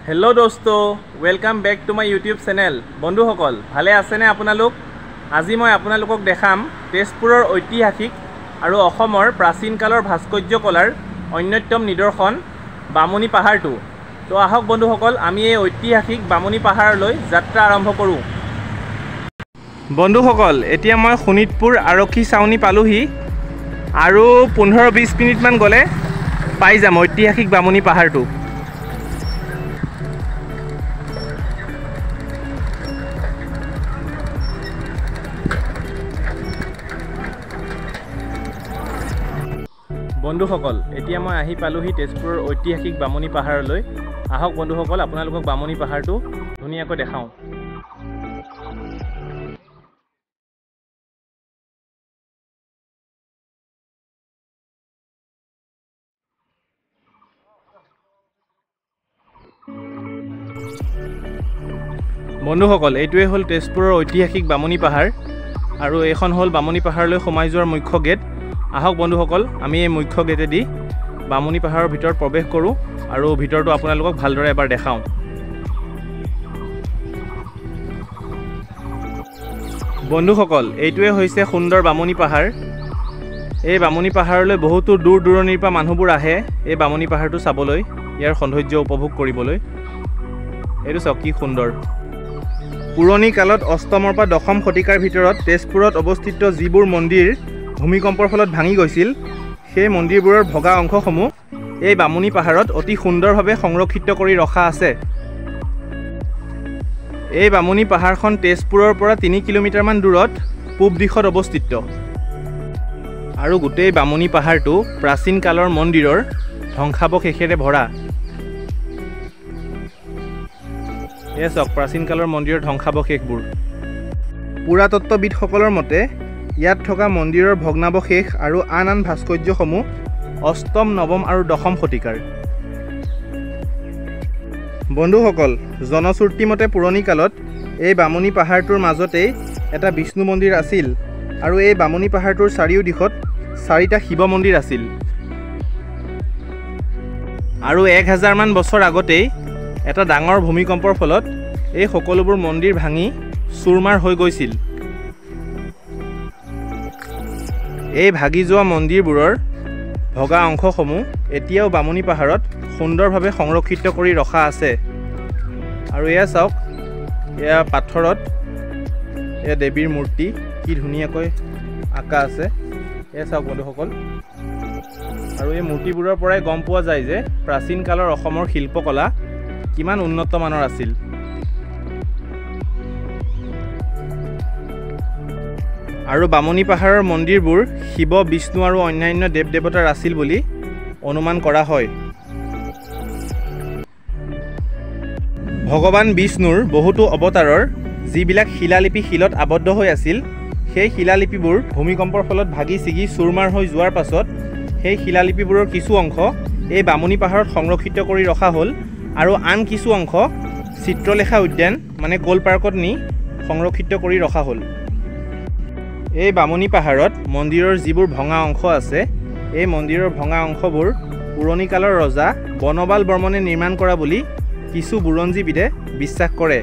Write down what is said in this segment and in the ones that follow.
Hello' দোস্ত, welcome back to my YouTube channel. বন্ধুসকল, ভালে আছেনে আপোনালোক? আজি মই আপোনালোকক দেখাম তেজপুৰৰ ঐতিহাসিক আৰু অসমৰ প্ৰাচীন কালৰ ভাস্কৰ্য কলাৰ অন্যতম নিদৰ্শন বামুণী পাহাৰটো। তো আহক বন্ধুসকল, আমি এই ঐতিহাসিক বামুণী পাহাৰলৈ যাত্ৰা আৰম্ভ কৰোঁ। বন্ধুসকল, এতিয়া মই শোণিতপুৰ আৰক্ষী চাউনি পালোহি আৰু 15-20 মিনিটমান গ'লে পাই যাম ঐতিহাসিক বামুণী পাহাৰটো। বন্ধুসকল, এতিয়া মই আহি পালোহি তেজপুৰৰ ঐতিহাসিক বামুণী পাহাৰলৈ। আহক বন্ধুসকল, আপোনালোকক বামুণী পাহাৰটো ধুনীয়াকৈ দেখাওঁ। বন্ধুসকল, এইটোৱে হ'ল তেজপুৰৰ ঐতিহাসিক বামুণী পাহাৰ আৰু এইখন হ'ল বামুণী পাহাৰলৈ সোমাই যোৱাৰ মুখ্য গেট। আহক বন্ধুসকল, আমি এই মুখ্য গেটেদি বামুণী পাহাৰৰ ভিতৰত প্ৰৱেশ কৰোঁ আৰু ভিতৰটো আপোনালোকক ভালদৰে এবাৰ দেখাওঁ। বন্ধুসকল, এইটোৱে হৈছে সুন্দৰ বামুণী পাহাৰ। এই বামুণী পাহাৰলৈ বহুতো দূৰ দূৰণিৰ পৰা মানুহবোৰ আহে এই বামুণী পাহাৰটো চাবলৈ, ইয়াৰ সৌন্দৰ্য উপভোগ কৰিবলৈ। এইটো চাওক কি সুন্দৰ। পুৰণি কালত অষ্টমৰ পৰা দশম শতিকাৰ ভিতৰত তেজপুৰত অৱস্থিত যিবোৰ মন্দিৰ ভূমিকম্পৰ ফলত ভাঙি গৈছিল, সেই মন্দিৰবোৰৰ ভগা অংশসমূহ এই বামুণী পাহাৰত অতি সুন্দৰভাৱে সংৰক্ষিত কৰি ৰখা আছে। এই বামুণী পাহাৰখন তেজপুৰৰ পৰা 3 কিলোমিটাৰমান দূৰত পূব দিশত অৱস্থিত আৰু গোটেই বামুণী পাহাৰটো প্ৰাচীন কালৰ মন্দিৰৰ ধ্বংসাৱশেষেৰে ভৰা। এয়া চাওক প্ৰাচীন কালৰ মন্দিৰৰ ধ্বংসাৱশেষবোৰ। পুৰাতত্ত্ববিদসকলৰ মতে ইয়াত থকা মন্দিৰৰ ভগ্নাৱশেষ আৰু আন আন ভাস্কৰ্যসমূহ অষ্টম, নৱম আৰু দশম শতিকাৰ। বন্ধুসকল, জনশ্ৰুতি মতে পুৰণি কালত এই বামুণী পাহাৰটোৰ মাজতেই এটা বিষ্ণু মন্দিৰ আছিল আৰু এই বামুণী পাহাৰটোৰ চাৰিওদিশত 4টা শিৱ মন্দিৰ আছিল আৰু 1000মান বছৰ আগতেই এটা ডাঙৰ ভূমিকম্পৰ ফলত এই সকলোবোৰ মন্দিৰ ভাঙি চুৰমাৰ হৈ গৈছিল। এই ভাগি যোৱা মন্দিৰবোৰৰ ভগা অংশসমূহ এতিয়াও বামুণী পাহাৰত সুন্দৰভাৱে সংৰক্ষিত কৰি ৰখা আছে। আৰু এয়া চাওক, এয়া পাথৰত এয়া দেৱীৰ মূৰ্তি কি ধুনীয়াকৈ আঁকা আছে। এয়া চাওক বন্ধুসকল, আৰু এই মূৰ্তিবোৰৰ পৰাই গম পোৱা যায় যে প্ৰাচীন কালৰ অসমৰ শিল্পকলা কিমান উন্নত মানৰ আছিল। আৰু বামুণী পাহাৰৰ মন্দিৰবোৰ শিৱ, বিষ্ণু আৰু অন্যান্য দেৱ দেৱতাৰ আছিল বুলি অনুমান কৰা হয়। ভগৱান বিষ্ণুৰ বহুতো অৱতাৰৰ যিবিলাক শিলালিপি শিলত আবদ্ধ হৈ আছিল, সেই শিলালিপিবোৰ ভূমিকম্পৰ ফলত ভাগি ছিগি চুৰমাৰ হৈ যোৱাৰ পাছত সেই শিলালিপিবোৰৰ কিছু অংশ এই বামুণী পাহাৰত সংৰক্ষিত কৰি ৰখা হ'ল আৰু আন কিছু অংশ চিত্ৰলেখা উদ্যান মানে কল পাৰ্কত নি সংৰক্ষিত কৰি ৰখা হ'ল। এই বামুণী পাহাৰত মন্দিৰৰ যিবোৰ ভঙা অংশ আছে, এই মন্দিৰৰ ভঙা অংশবোৰ পুৰণি কালৰ ৰজা বনবাল বৰ্মনে নিৰ্মাণ কৰা বুলি কিছু বুৰঞ্জীবিদে বিশ্বাস কৰে।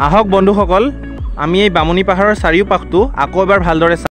আহক বন্ধুসকল, আমি এই বামুণী পাহাৰৰ চাৰিওপাশটো আকৌ এবাৰ ভালদৰে চাওঁ।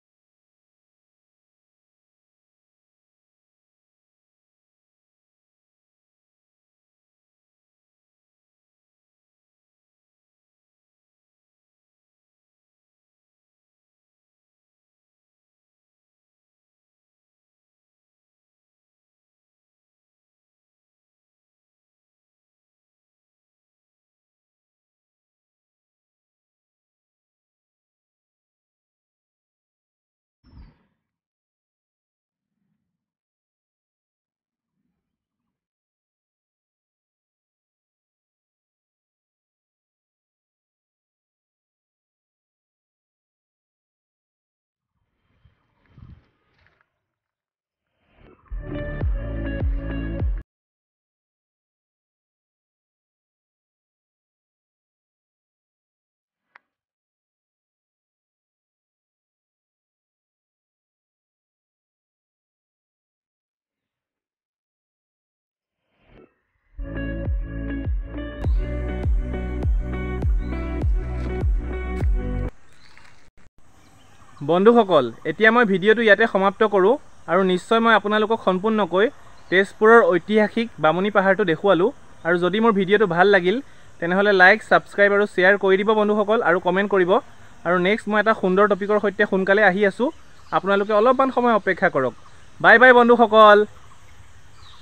বন্ধুসকল এতিয়া মই ভিডিঅ'টো ইয়াতে সমাপ্ত কৰোঁ আৰু নিশ্চয় মই আপোনালোকক সম্পূৰ্ণকৈ তেজপুৰৰ ঐতিহাসিক বামুণী পাহাৰটো দেখুৱালোঁ আৰু যদি মোৰ ভিডিঅ'টো ভাল লাগিল তেনেহ'লে লাইক ছাবস্ক্ৰাইব আৰু শ্বেয়াৰ কৰি দিব বন্ধুসকল আৰু কমেণ্ট কৰিব আৰু নেক্সট মই এটা সুন্দৰ টপিকৰ সৈতে সোনকালে আহি আছোঁ আপোনালোকে অলপমান সময় অপেক্ষা কৰক বাই বাই বন্ধুসকল